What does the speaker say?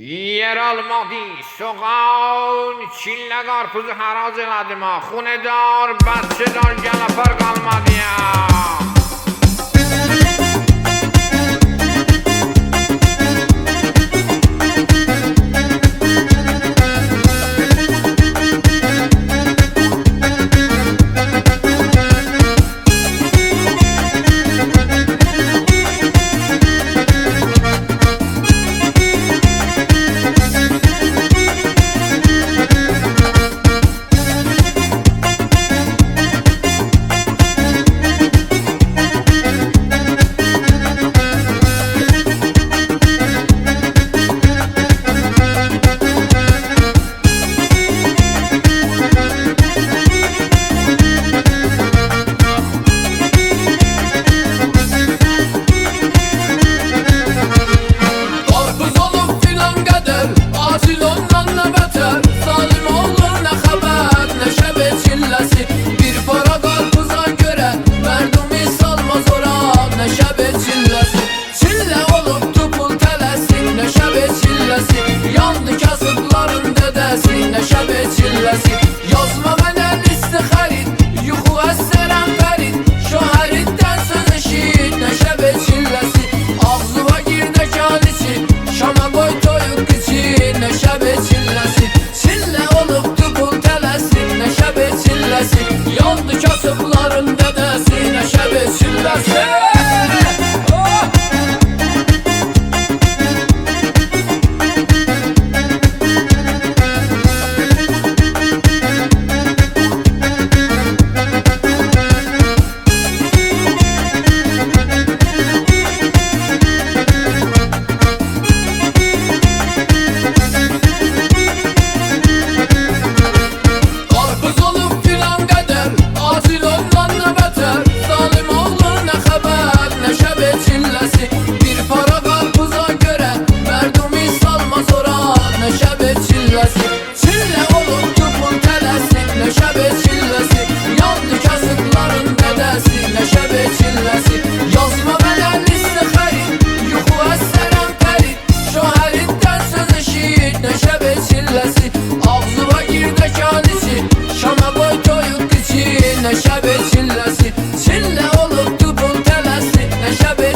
Yer almadı soğan, çille karpuzu harac elədim ha. Xunedar, bədçedar, gəlapar qalmadı ya. Yandı kasıbların dedesi, neşəbə çilləsi. Yazma mənə listi xərid, yuxu əsərəm fərid. Şəhəriddən söz eşit, neşəbə çilləsi. Ağzıva girdə kəlisi, şama qoy toyuq kıçı, neşəbə çilləsi. Çillə olubdu pul tələsi, neşəbə çilləsi. Yandı kasıbların dedesi, neşəbə çilləsi. Çillə olubdu pul tələsi, neşəbə çilləsi. Yandı kasıbların dədəsi, neşəbə çilləsi. Yazma mənə listi xərid, yuxu əsərəm fərid. Şəhəriddən söz eşit, neşəbə çilləsi. Ağzıva girdə kəlisi, şama qoy toyuq kıçı, neşəbə çilləsi. Çillə olubdu pul tələsi, neşəbə